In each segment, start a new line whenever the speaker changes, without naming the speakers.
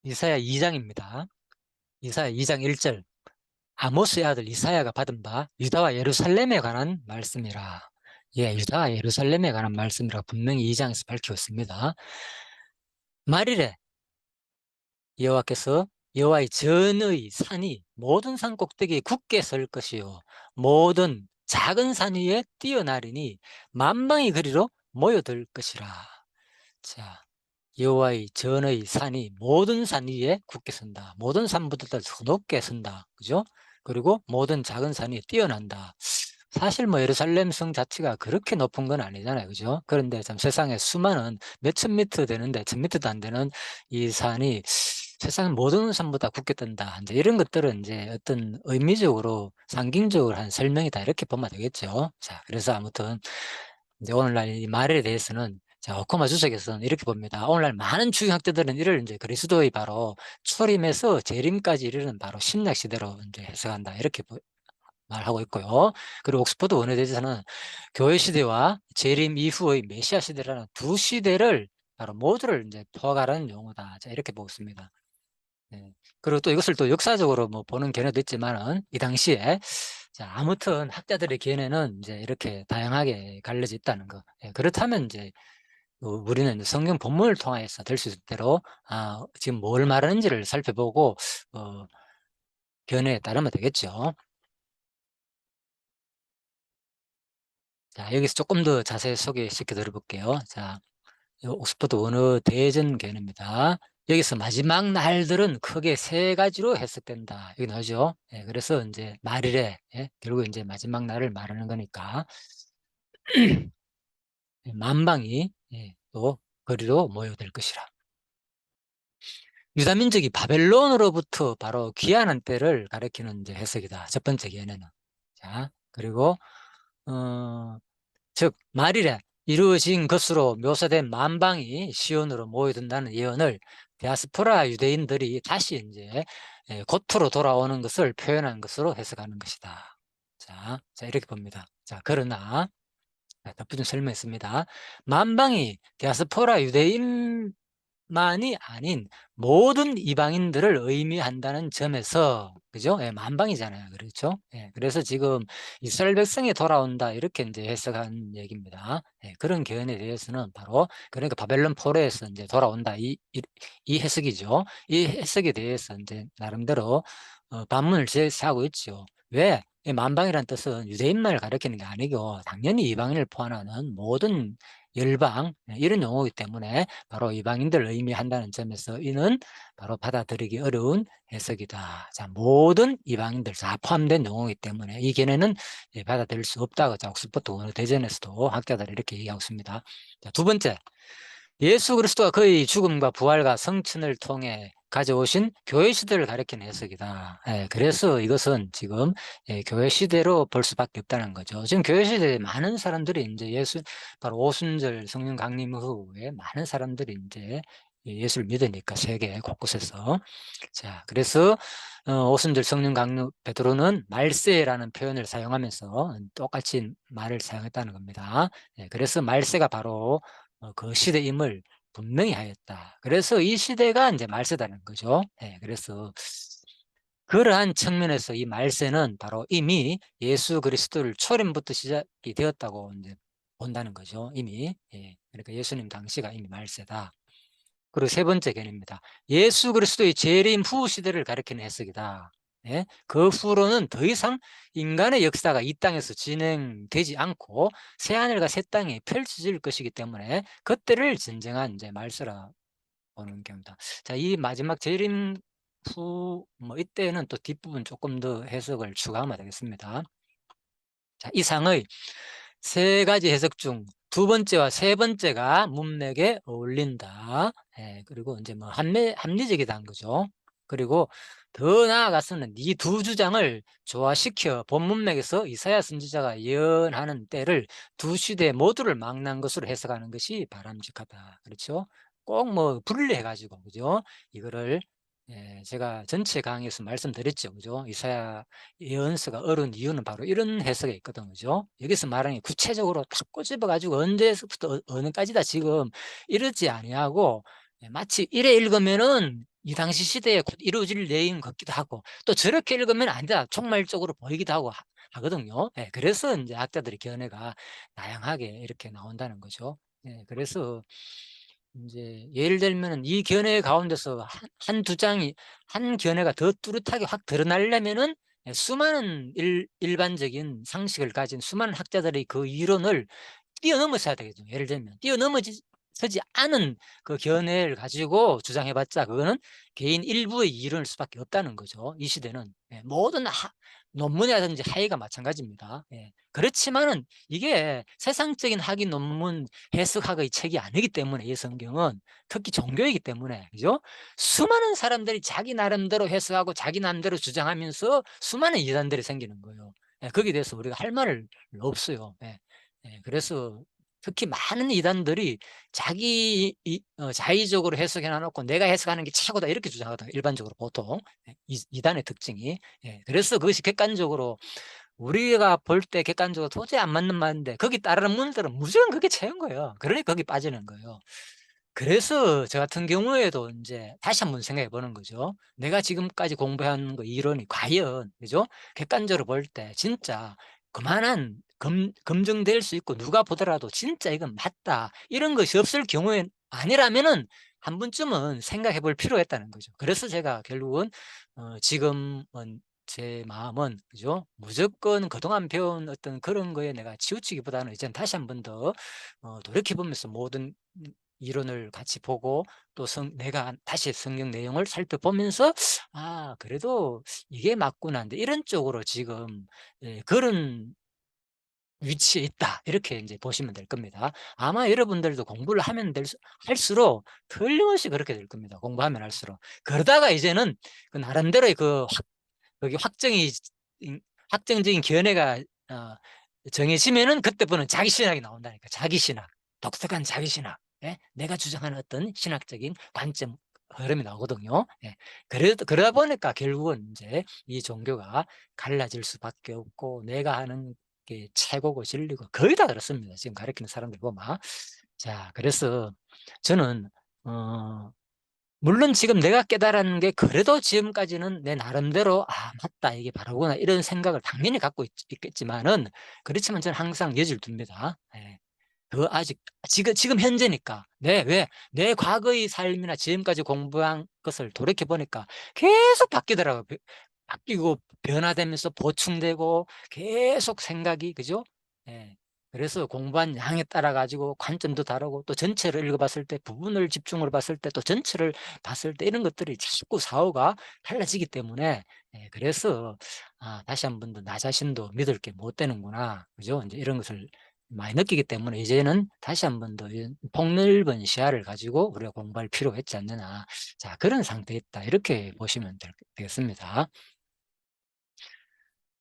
이사야 2장입니다. 이사야 2장 1절. 아모스의 아들 이사야가 받은 바 유다와 예루살렘에 관한 말씀이라. 예, 유다와 예루살렘에 관한 말씀이라 분명히 2장에서 밝히고 있습니다. 말이래 여호와께서 여호와의 전의 산이 모든 산 꼭대기에 굳게 설 것이요 모든 작은 산 위에 뛰어나리니 만방의 거리로 모여들 것이라. 자, 여호와의 전의 산이 모든 산 위에 굳게 선다. 모든 산보다 더 높게 선다. 그죠? 그리고 모든 작은 산이 뛰어난다. 사실 뭐 예루살렘 성 자체가 그렇게 높은 건 아니잖아요. 그죠? 그런데 참 세상에 수많은 몇천 미터 되는데 천 미터도 안 되는 이 산이 세상 모든 산보다 굳게 뜬다. 이제 이런 것들은 이제 어떤 의미적으로 상징적으로 한 설명이다. 이렇게 보면 되겠죠. 자, 그래서 아무튼 이제 오늘날 이 말에 대해서는 자, 오코마 주석에서는 이렇게 봅니다. 오늘날 많은 주경학자들은 이를 이제 그리스도의 바로 초림에서 재림까지 이르는 바로 신약 시대로 이제 해석한다. 이렇게 말하고 있고요. 그리고 옥스퍼드 원어대에서는 교회 시대와 재림 이후의 메시아 시대라는 두 시대를 바로 모두를 이제 포괄하는 용어다. 자, 이렇게 보고 있습니다. 네. 그리고 또 이것을 또 역사적으로 뭐 보는 견해도 있지만은 이 당시에 자, 아무튼 학자들의 견해는 이제 이렇게 다양하게 갈려져 있다는 거. 예, 그렇다면 이제 우리는 성경 본문을 통해서 될 수 있을 대로 지금 뭘 말하는지를 살펴보고 견해에 따르면 되겠죠. 자, 여기서 조금 더 자세히 소개시켜 드려볼게요. 자, 옥스퍼드 원어 대전 견해입니다. 여기서 마지막 날들은 크게 세 가지로 해석된다. 여기 나오죠. 예, 그래서 이제 말이래. 예, 결국 이제 마지막 날을 말하는 거니까 만방이 또 거리로 모여들 것이라. 유다민족이 바벨론으로부터 바로 귀환한 때를 가리키는 이제 해석이다. 첫 번째 견해는. 자, 그리고 즉 말일에 이루어진 것으로 묘사된 만방이 시온으로 모여든다는 예언을 디아스포라 유대인들이 다시 이제 고토로 돌아오는 것을 표현한 것으로 해석하는 것이다. 자, 이렇게 봅니다. 자, 그러나 덧붙인 설명했습니다. 만방이 디아스포라 유대인 만이 아닌 모든 이방인들을 의미한다는 점에서 그죠? 예, 만방이잖아요. 그렇죠? 예, 그래서 지금 이스라엘 백성이 돌아온다 이렇게 이제 해석한 얘기입니다. 예, 그런 견해에 대해서는 바로 그러니까 바벨론 포로에서 이제 돌아온다 이 해석이죠. 이 해석에 대해서 이제 나름대로 반문을 제시하고 있죠. 왜? 이 만방이라는 뜻은 유대인만을 가리키는 게 아니고 당연히 이방인을 포함하는 모든 열방 이런 용어이기 때문에 바로 이방인들을 의미한다는 점에서 이는 바로 받아들이기 어려운 해석이다. 자, 모든 이방인들 다 포함된 용어이기 때문에 이 견해는 받아들일 수 없다고 옥스퍼드 원어 대전에서도 학자들이 이렇게 얘기하고 있습니다. 자, 두 번째, 예수 그리스도가 그의 죽음과 부활과 성천을 통해 가져오신 교회 시대를 가리키는 해석이다. 그래서 이것은 지금 교회 시대로 볼 수밖에 없다는 거죠. 지금 교회 시대에 많은 사람들이 이제 바로 오순절 성령 강림 후에 많은 사람들이 이제 예수를 믿으니까 세계 곳곳에서. 자, 그래서 오순절 성령 강림 베드로는 말세라는 표현을 사용하면서 똑같이 말을 사용했다는 겁니다. 그래서 말세가 바로 그 시대임을 분명히 하였다. 그래서 이 시대가 이제 말세다는 거죠. 그래서 그러한 측면에서 이 말세는 바로 이미 예수 그리스도를 초림부터 시작이 되었다고 이제 본다는 거죠. 이미. 그러니까 예수님 당시가 이미 말세다. 그리고 세 번째 견해입니다. 예수 그리스도의 재림 후 시대를 가리키는 해석이다. 그 후로는 더 이상 인간의 역사가 이 땅에서 진행되지 않고 새하늘과 새 땅이 펼쳐질 것이기 때문에 그때를 진정한 이제 말세라 보는 겁니다. 자, 이 마지막 재림 후 뭐 이때는 또 뒷부분 조금 더 해석을 추가하면 되겠습니다. 자, 이상의 세 가지 해석 중 두 번째와 세 번째가 문맥에 어울린다. 그리고 이제 뭐 합리적이다는 거죠. 그리고 더 나아가서는 이 두 주장을 조화시켜 본 문맥에서 이사야 선지자가 예언하는 때를 두 시대 모두를 망라한 것으로 해석하는 것이 바람직하다. 그렇죠? 꼭 뭐 분리해가지고 그죠? 이거를 제가 전체 강의에서 말씀드렸죠. 그죠? 이사야 예언서가 어려운 이유는 바로 이런 해석에 있거든. 그죠? 여기서 말하는 게 구체적으로 탁 꼬집어가지고 언제부터 어느까지다 지금 이러지 아니하고 마치 이래 읽으면은 이 당시 시대에 곧 이루어질 내용 같기도 하고 또 저렇게 읽으면 아니다 총말적으로 보이기도 하고 하거든요. 예, 그래서 이제 학자들의 견해가 다양하게 이렇게 나온다는 거죠. 예, 그래서 이제 예를 들면은 이 견해 가운데서 한두 장이 한 견해가 더 뚜렷하게 확 드러나려면은 예, 수많은 일반적인 상식을 가진 수많은 학자들의 그 이론을 뛰어넘어서야 되겠죠. 예를 들면 서지 않은 그 견해를 가지고 주장해 봤자 그거는 개인 일부의 이론일 수밖에 없다는 거죠, 이 시대는. 예, 모든 논문이라든지 하이가 마찬가지입니다. 예. 그렇지만은 이게 세상적인 학위 논문 해석학의 책이 아니기 때문에 이 성경은 특히 종교이기 때문에 그죠? 수많은 사람들이 자기 나름대로 해석하고 자기 나름대로 주장하면서 수많은 이단들이 생기는 거예요. 예, 거기에 대해서 우리가 할 말을 없어요. 예. 예, 그래서 특히 많은 이단들이 자의적으로 해석해 놔놓고 내가 해석하는 게 최고다 이렇게 주장하거든요. 일반적으로 보통 이단의 특징이. 예, 그래서 그것이 객관적으로 우리가 볼 때 객관적으로 도저히 안 맞는 말인데 거기 따르는 분들은 무조건 그게 최인 거예요. 그러니까 거기 빠지는 거예요. 그래서 저 같은 경우에도 인제 다시 한번 생각해 보는 거죠. 내가 지금까지 공부한 거 이론이 과연 그죠? 객관적으로 볼 때 진짜 그만한 검증될 수 있고 누가 보더라도 '진짜 이건 맞다.' 이런 것이 없을 경우에 아니라면은 한 번쯤은 생각해 볼 필요가 있다는 거죠. 그래서 제가 결국은 지금은 제 마음은 그죠? 무조건 그동안 배운 어떤 그런 거에 내가 치우치기보다는 이제는 다시 한 번 더 돌이켜 보면서 모든 이론을 같이 보고 또 내가 다시 성경 내용을 살펴보면서 '아 그래도 이게 맞구나.' 인제 이런 쪽으로 지금 예 그런 위치에 있다. 이렇게 인제 보시면 될 겁니다. 아마 여러분들도 공부를 하면 할수록 틀림없이 그렇게 될 겁니다, 공부하면 할수록. 그러다가 이제는 그 나름대로의 거기 확정적인 견해가 어 정해지면은 그때부터는 자기 신학이 나온다니까. 자기 신학. 독특한 자기 신학. 예. 내가 주장하는 어떤 신학적인 관점 흐름이 나오거든요. 예. 그러다 보니까 결국은 인제 이 종교가 갈라질 수밖에 없고 내가 하는 게 최고고 진리고 거의 다 그렇습니다, 지금 가르치는 사람들 보면. 자 그래서 저는 어 물론 지금 내가 깨달은 게 그래도 지금까지는 내 나름대로 '아 맞다. 이게 바로구나.' 이런 생각을 당연히 갖고 있겠지만은 그렇지만 저는 항상 여지를 둡니다. 예. 아직 지금 현재니까. 내 과거의 삶이나 지금까지 공부한 것을 돌이켜 보니까 계속 바뀌더라고요. 바뀌고 변화되면서 보충되고 계속 생각이 그죠? 예. 그래서 공부한 양에 따라 가지고 관점도 다르고 또 전체를 읽어 봤을 때 부분을 집중으로 봤을 때 또 전체를 봤을 때 이런 것들이 자꾸 사고가 달라지기 때문에 예 그래서 '아 다시 한 번 더 나 자신도 믿을 게 못 되는구나.' 그죠? 인제 이런 것을 많이 느끼기 때문에 이제는 다시 한 번 더 폭넓은 시야를 가지고 우리가 공부할 필요가 있지 않느냐. 자 그런 상태에 있다. 이렇게 보시면 되겠습니다.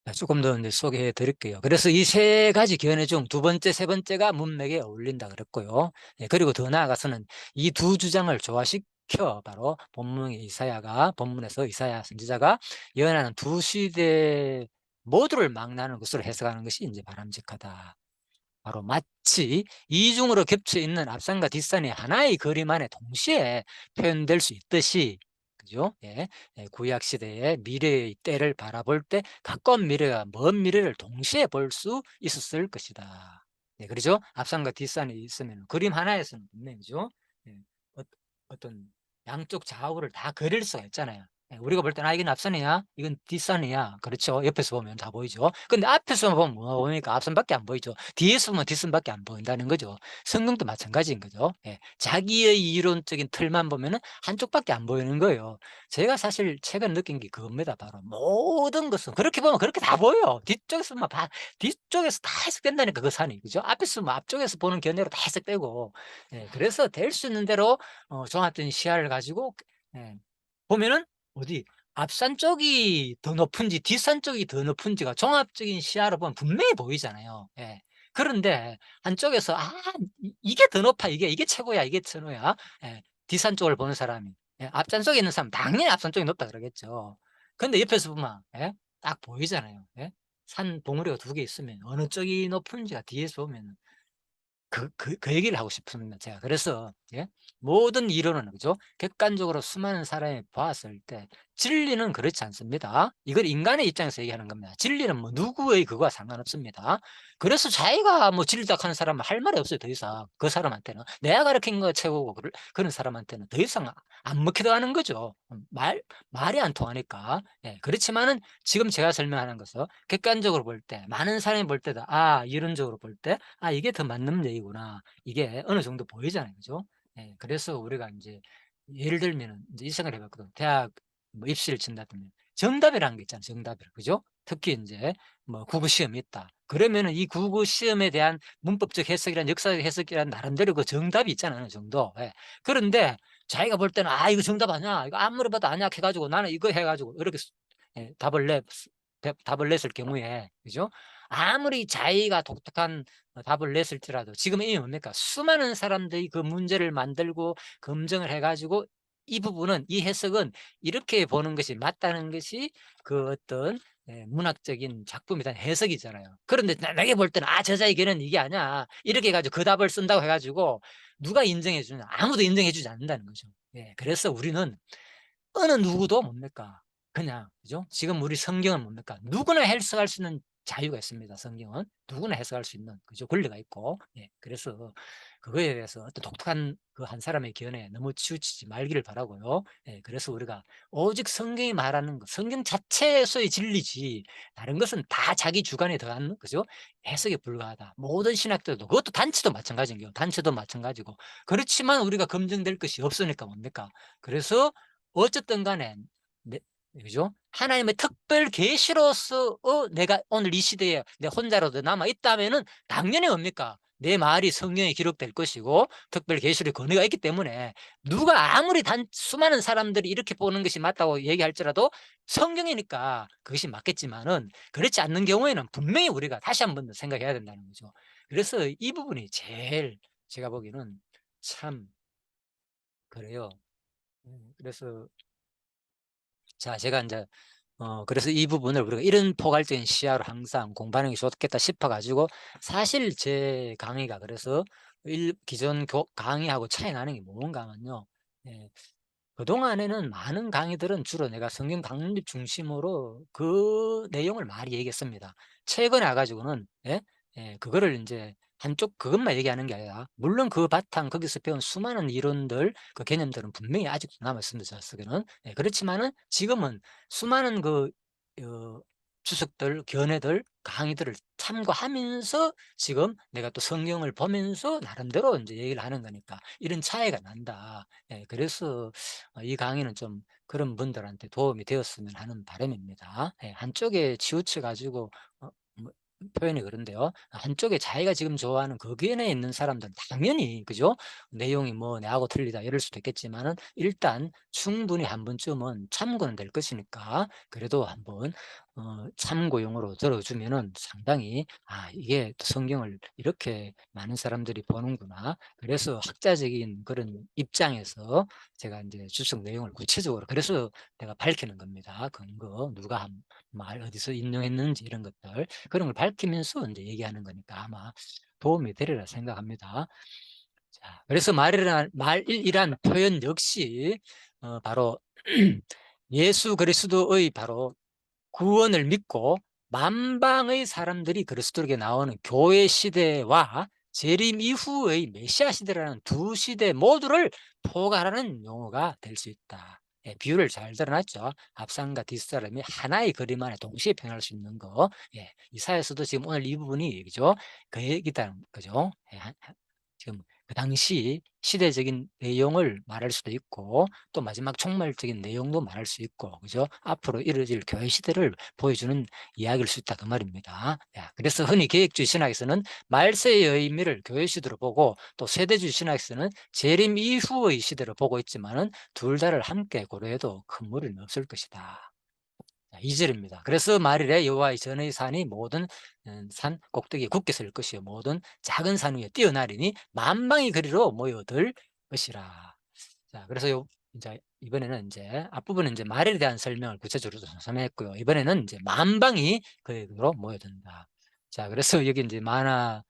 자 조금 더 인제 소개해 드릴게요. 그래서 이 세 가지 견해 중 두 번째, 세 번째가 문맥에 어울린다 그랬고요. 예 그리고 더 나아가서는 이 두 주장을 조화시켜 바로 본문에서 이사야 선지자가 예언하는 두 시대 모두를 망라하는 것으로 해석하는 것이 인제 바람직하다. 바로 마치 이중으로 겹쳐 있는 앞산과 뒷산이 하나의 그림 안에 동시에 표현될 수 있듯이 그죠? 예. 예 구약 시대의 미래의 때를 바라볼 때 가까운 미래와 먼 미래를 동시에 볼 수 있었을 것이다. 네 그러죠? 앞산과 뒷산이 있으면 그림 하나에서는 분명히 그죠? 예. 어 어떤 양쪽 좌우를 다 그릴 수가 있잖아요. 예 우리가 볼 때는 '아 이건 앞선이야. 이건 뒷선이야.' 그렇죠. 옆에서 보면 다 보이죠. 근데 앞에서 보면 뭐가 보입니까? 앞선밖에 안 보이죠. 뒤에서 보면 뒷선밖에 안 보인다는 거죠. 성경도 마찬가지인 거죠. 예. 자기의 이론적인 틀만 보면은 한쪽밖에 안 보이는 거예요. 제가 사실 최근 느낀 게 그겁니다 바로. 모든 것은 그렇게 보면 그렇게 다 보여요. 뒤쪽에서 다 해석된다니까 그 산이. 그죠? 앞에서 뭐 앞쪽에서 보는 견해로 다 해석되고. 예. 그래서 될 수 있는 대로 종합적인 시야를 가지고 예 보면은 어디 앞산 쪽이 더 높은지 뒷산 쪽이 더 높은지가 종합적인 시야로 보면 분명히 보이잖아요. 예. 그런데 한쪽에서 '아 이게 더 높아. 이게 최고야. 이게 최고야.' 예. 뒷산 쪽을 보는 사람이. 예. 앞산 쪽에 있는 사람은 당연히 앞산 쪽이 높다 그러겠죠. 근데 옆에서 보면 예 딱 보이잖아요. 예. 산 봉우리가 두 개 있으면 어느 쪽이 높은지가 뒤에서 보면은 그 얘기를 하고 싶습니다, 제가. 그래서 예, 모든 이론은 그죠? 객관적으로 수많은 사람이 보았을 때 진리는 그렇지 않습니다. 이걸 인간의 입장에서 얘기하는 겁니다. 진리는 뭐 누구의 그거와 상관없습니다. 그래서 자기가 뭐 진리다 하는 사람은 할 말이 없어요, 더 이상. 그 사람한테는. 내가 가르친 거 최고고 그런 사람한테는 더 이상 안 먹히다가는 거죠. 말이 안 통하니까. 예, 그렇지만은 지금 제가 설명하는 것은 객관적으로 볼 때, 많은 사람이 볼 때도 이론적으로 볼 때 이게 더 맞는 얘기구나. 이게 어느 정도 보이잖아요. 그죠? 예, 그래서 우리가 인제 예를 들면은 인제 이 생각을 해 봤거든. 대학 뭐 입시를 친다면 정답이라는 게 있잖아요, 정답이라. 그죠? 특히 인제 뭐 국어 시험이 있다. 그러면은 이 국어 시험에 대한 문법적 해석이란 역사적 해석이란 나름대로 그 정답이 있잖아요, 어느 정도. 예. 그런데 자기가 볼 때는 이거 정답 아니야. 이거 아무리 봐도 아니야." 해 가지고 나는 이거 해 가지고 이렇게 예, 답을 냈을 경우에 그죠? 아무리 자기가 독특한 답을 냈을지라도 지금 이게 뭡니까? 수많은 사람들이 그 문제를 만들고 검증을 해 가지고 이 부분은 이 해석은 이렇게 보는 것이 맞다는 것이 그 어떤 문학적인 작품에 대한 해석이잖아요. 그런데 내가 볼 때는 저자 의견은 이게 아니야." 이렇게 해 가지고 그 답을 쓴다고 해 가지고 누가 인정해 주냐? 아무도 인정해 주지 않는다는 거죠. 예. 그래서 우리는 어느 누구도 뭡니까? 그냥 그죠? 지금 우리 성경은 뭡니까? 누구나 해석할 수 있는 자유가 있습니다, 성경은. 누구나 해석할 수 있는 그죠? 권리가 있고. 예. 그래서 그거에 대해서 어떤 독특한 그 한 사람의 견해에 너무 치우치지 말기를 바라고요. 예. 그래서 우리가 오직 성경이 말하는 것, 성경 자체에서의 진리지 다른 것은 다 자기 주관에 더한 그죠? 해석에 불과하다. 모든 신학들도 그것도 단체도 마찬가지인 요 단체도 마찬가지고. 그렇지만 우리가 검증될 것이 없으니까 뭡니까? 그래서 어쨌든 간에 네, 그죠? 하나님의 특별 계시로서 내가 오늘 이 시대에 내 혼자라도 남아 있다면은 당연히 뭡니까? 내 말이 성경에 기록될 것이고 특별 계시의 권위가 있기 때문에 누가 아무리 수많은 사람들이 이렇게 보는 것이 맞다고 얘기할지라도 성경이니까 그것이 맞겠지만은 그렇지 않는 경우에는 분명히 우리가 다시 한번 더 생각해야 된다는 거죠. 그래서 이 부분이 제일 제가 보기에는 참 그래요. 그래서 자, 제가 인제 그래서 이 부분을 우리가 이런 포괄적인 시야로 항상 공부하는 게 좋겠다 싶어 가지고 사실 제 강의가 그래서 기존 강의하고 차이 나는 게 뭔가 하면요. 예. 그동안에는 많은 강의들은 주로 내가 성경 강립 중심으로 그 내용을 많이 얘기했습니다. 최근에 와 가지고는 예? 그거를 인제 한쪽 그것만 얘기하는 게 아니라 물론 그 바탕 거기서 배운 수많은 이론들 그 개념들은 분명히 아직도 남아 있습니다, 저 속에는. 예, 그렇지만은 지금은 수많은 어 주석들, 견해들, 강의들을 참고하면서 지금 내가 또 성경을 보면서 나름대로 인제 얘기를 하는 거니까 이런 차이가 난다. 예, 그래서 이 강의는 좀 그런 분들한테 도움이 되었으면 하는 바람입니다. 예, 한쪽에 치우쳐 가지고 뭐 표현이 그런데요. 한쪽에 자기가 지금 좋아하는 그 견해에 있는 사람들은 당연히 그죠? 내용이 뭐 '내하고 틀리다.' 이럴 수도 있겠지만은 일단 충분히 한 번쯤은 참고는 될 것이니까 그래도 한번 참고용으로 들어 주면은 상당히 '이게 또 성경을 이렇게 많은 사람들이 보는구나.' 그래서 학자적인 그런 입장에서 제가 인제 주석 내용을 구체적으로 그래서 내가 밝히는 겁니다. 근거 누가 한 말 어디서 인용했는지 이런 것들 그런 걸 밝히면서 인제 얘기하는 거니까 아마 도움이 되리라 생각합니다. 자, 그래서 말일이란 표현 역시 바로 예수 그리스도의 바로 구원을 믿고 만방의 사람들이 그리스도에게 나오는 교회 시대와 재림 이후의 메시아 시대라는 두 시대 모두를 포괄하는 용어가 될 수 있다. 예, 비유를 잘 드러났죠. 앞사람과 뒷사람이 하나의 그림 안에 동시에 표현할 수 있는 거. 예, 이사에서도 지금 오늘 이 부분이 그죠? 그 얘기다 그죠? 예, 지금 그 당시 시대적인 내용을 말할 수도 있고 또 마지막 종말적인 내용도 말할 수 있고 그죠? 앞으로 이루어질 교회 시대를 보여주는 이야기일 수 있다 그 말입니다. 야, 그래서 흔히 계획주의 신학에서는 말세의 의미를 교회 시대로 보고 또 세대주의 신학에서는 재림 이후의 시대로 보고 있지만은 둘 다를 함께 고려해도 큰 무리는 없을 것이다. 자, 2 절입니다. 그래서 말이래 여호와의 전의 산이 모든 산 꼭대기에 굳게 설 것이요 모든 작은 산 위에 뛰어나리니 만방이 그리로 모여들 것이라. 자, 그래서 인제 이번에는 인제 앞부분은 인제 말에 대한 설명을 구체적으로 좀 설명했고요. 이번에는 인제 만방이 그리로 모여든다. 자, 그래서 여기 인제 만화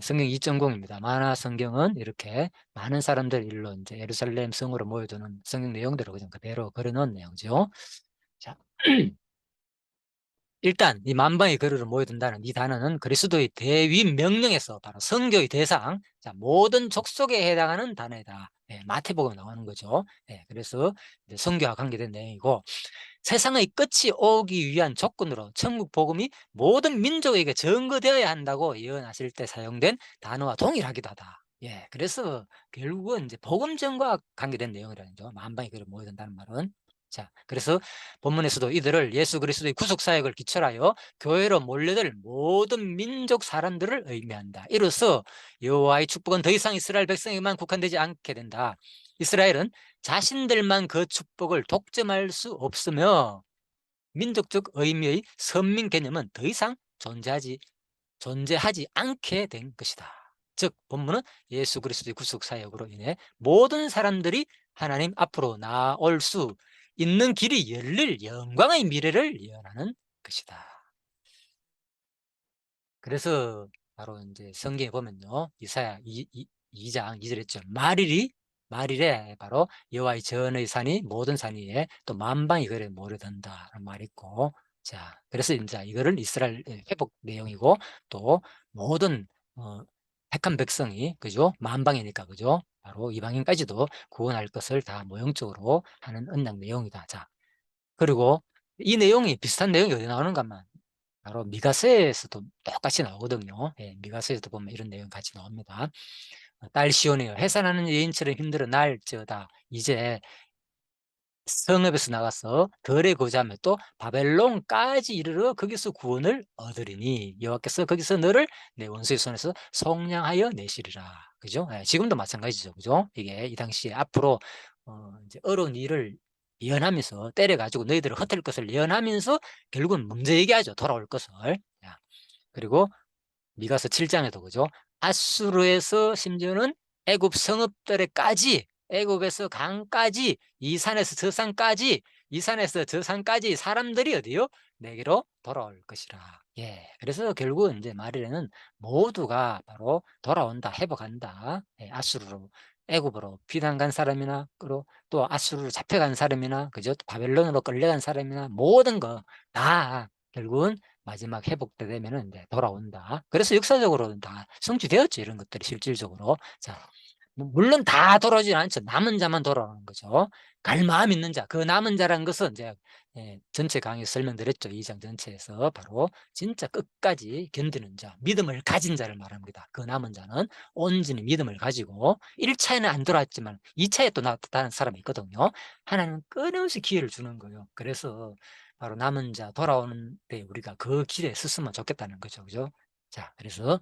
성경 2.0입니다. 만화 성경은 이렇게 많은 사람들 일로 이제 예루살렘 성으로 모여드는 성경 내용대로 그냥 그대로 걸어놓은 내용이죠. 자, 일단 이 만방의 거리로 모여든다는 이 단어는 그리스도의 대위 명령에서 바로 선교의 대상, 자, 모든 족속에 해당하는 단어이다. 마태복음에 나오는 거죠. 그래서 이제 선교와 관계된 내용이고, 세상의 끝이 오기 위한 조건으로 천국 복음이 모든 민족에게 전거되어야 한다고 예언하실 때 사용된 단어와 동일하기도 하다. 그래서 결국은 이제 복음 전과 관계된 내용이라는 거죠. 만방의 거리로 모여든다는 말은. 자, 그래서 본문에서도 이들을 예수 그리스도의 구속 사역을 기철하여 교회로 몰려들 모든 민족 사람들을 의미한다. 이로써 여호와의 축복은 더 이상 이스라엘 백성에게만 국한되지 않게 된다. 이스라엘은 자신들만 그 축복을 독점할 수 없으며 민족적 의미의 선민 개념은 더 이상 존재하지 않게 된 것이다. 즉 본문은 예수 그리스도의 구속 사역으로 인해 모든 사람들이 하나님 앞으로 나올 수 있는 길이 열릴 영광의 미래를 예언하는 것이다. 그래서 바로 이제 성경에 보면요, 이사야 2장 2절 했죠. 말일에 바로 여호와의 전의 산이 모든 산 위에 또 만방이 그래 모려든다는 말이 있고, 자, 그래서 이제 이거를 이스라엘 회복 내용이고, 또 모든 택한 백성이, 그죠, 만방이니까, 그죠, 바로 이방인까지도 구원할 것을 다 모형적으로 하는 언약 내용이다. 자, 그리고 이 내용이 비슷한 내용이 어디 나오는가만, 바로 미가서에서도 똑같이 나오거든요. 미가서에서도 보면 이런 내용 같이 나옵니다. 딸 시온이여, 해산하는 여인처럼 힘들어 날저다. 이제 성읍에서 나가서 들에 거주하며 또 바벨론까지 이르러 거기서 구원을 얻으리니 여호와께서 거기서 너를 내 원수의 손에서 속량하여 내시리라. 그죠? 지금도 마찬가지죠. 그죠? 이게 이 당시에 앞으로 이제 어려운 일을 예언하면서 때려가지고 너희들을 흩을 것을 예언하면서 결국은 먼저 얘기하죠. 돌아올 것을. 자, 그리고 미가서 7장에도 그죠? 아수르에서 심지어는 애굽 성읍들에까지, 애굽에서 강까지, 이 산에서 저 산까지, 이 산에서 저 산까지 사람들이 어디요? 내게로 돌아올 것이라. 그래서 결국은 이제 말일에는 모두가 바로 돌아온다, 회복한다. 아수르로, 애굽으로 피난 간 사람이나, 그리고 또 아수르로 잡혀간 사람이나, 그죠? 또 바벨론으로 끌려간 사람이나, 모든 거 다 결국은 마지막 회복 때 되면은 이제 돌아온다. 그래서 역사적으로는 다 성취되었죠. 이런 것들이 실질적으로. 자, 물론 다 돌아오진 않죠. 남은 자만 돌아오는 거죠. 갈 마음 있는 자, 그 남은 자라는 것은 이제 전체 강의에서 설명드렸죠. 2장 전체에서 바로 진짜 끝까지 견디는 자, 믿음을 가진 자를 말합니다. 그 남은 자는 온전히 믿음을 가지고 1차에는 안 돌아왔지만 2차에 또 나타나는 사람이 있거든요. 하나님은 끊임없이 기회를 주는 거예요. 그래서 바로 남은 자 돌아오는 때 우리가 그 길에 섰으면 좋겠다는 거죠. 그죠? 자, 그래서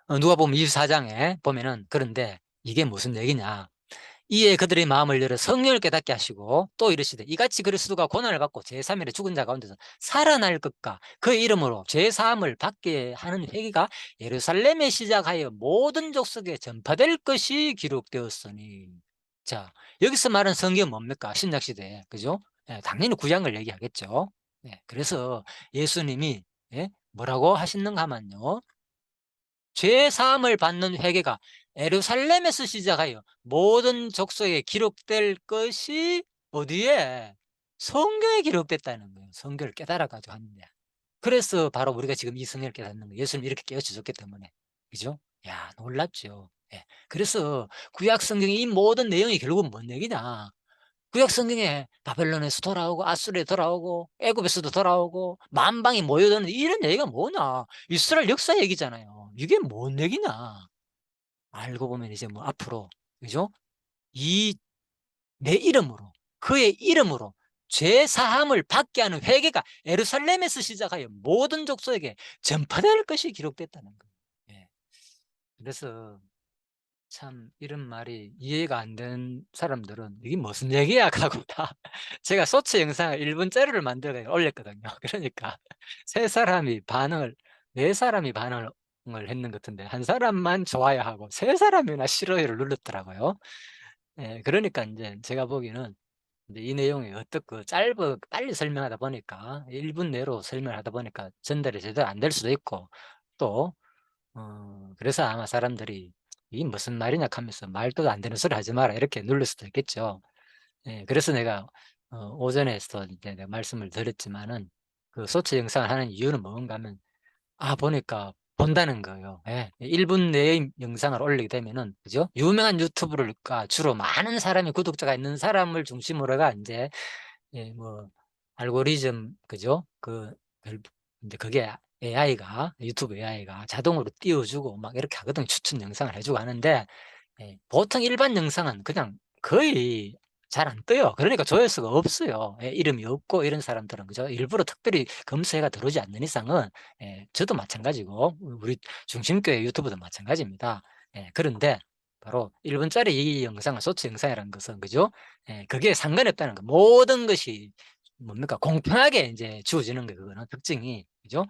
누가복음 24장에 보면은, 그런데 이게 무슨 얘기냐? 이에 그들의 마음을 열어 성령을 깨닫게 하시고 또 이르시되 이같이 그리스도가 고난을 받고 제3일에 죽은 자 가운데서 살아날 것과 그의 이름으로 죄사함을 받게 하는 회개가 예루살렘에 시작하여 모든 족속에 전파될 것이 기록되었으니. 자, 여기서 말한 성경은 뭡니까? 신약시대에, 그죠? 당연히 구약을 얘기하겠죠. 그래서 예수님이 뭐라고 하시는가 하면요, 죄사함을 받는 회개가 예루살렘에서 시작하여 모든 족속에 기록될 것이 어디에? 성경에 기록됐다는 거예요. 성경을 깨달아가지고 하는데. 그래서 바로 우리가 지금 이 성경을 깨닫는 거예요. 예수님 이렇게 깨우쳐줬기 때문에. 그죠? 야, 놀랍죠. 그래서 구약 성경의 이 모든 내용이 결국은 뭔 얘기냐? 구약 성경에 바벨론에서 돌아오고 아수르에 돌아오고 애굽에서도 돌아오고 만방이 모여드는 이런 얘기가 뭐냐? 이스라엘 역사 얘기잖아요. 이게 뭔 얘기냐? 알고 보면 이제 뭐 앞으로, 그죠? 이 내 이름으로, 그의 이름으로 죄 사함을 받게 하는 회개가 예루살렘에서 시작하여 모든 족속에게 전파될 것이 기록됐다는 거예요. 그래서 참 이런 말이 이해가 안 되는 사람들은 이게 무슨 얘기야 하고 다 제가 쇼츠 영상을 1분짜리를 만들어 올렸거든요. 그러니까 세 사람이 반응을 네 사람이 반응을 했는 것 같은데 한 사람만 좋아요하고 세 사람이나 싫어요를 눌렀더라고요. 그러니까 이제 제가 보기에는 이제 이 내용이 어떻고 빨리 설명하다 보니까 1분 내로 설명하다 보니까 전달이 제대로 안 될 수도 있고, 또 그래서 아마 사람들이 "이게 무슨 말이냐." 하면서 "말도 안 되는 소리 하지 마라." 이렇게 누를 수도 있겠죠. 예. 그래서 내가 오전에서 이제 내가 말씀을 드렸지만은 그 쇼츠 영상을 하는 이유는 뭔가 하면 보니까 본다는 거예요. 예. 1분 내의 영상을 올리게 되면은 그죠? 유명한 유튜브를가 주로 많은 사람이 구독자가 있는 사람을 중심으로가 인제 예 뭐 알고리즘 그죠? 결 인제 그게 AI가 유튜브 AI가 자동으로 띄워 주고 막 이렇게 하거든요. 추천 영상을 해 주고 하는데 예. 보통 일반 영상은 그냥 거의 잘 안 떠요. 그러니까 조회수가 없어요. 예. 이름이 없고 이런 사람들은 그죠. 일부러 특별히 검색어가 들어오지 않는 이상은 예. 저도 마찬가지고 우리 중심교회 유튜브도 마찬가지입니다. 예. 그런데 바로 1 분짜리 이 영상은 쇼츠 영상이라는 것은 그죠. 예. 그게 상관이 없다는 거. 모든 것이 뭡니까 공평하게 인제 주어지는 거예요 그거는 특징이. 그죠.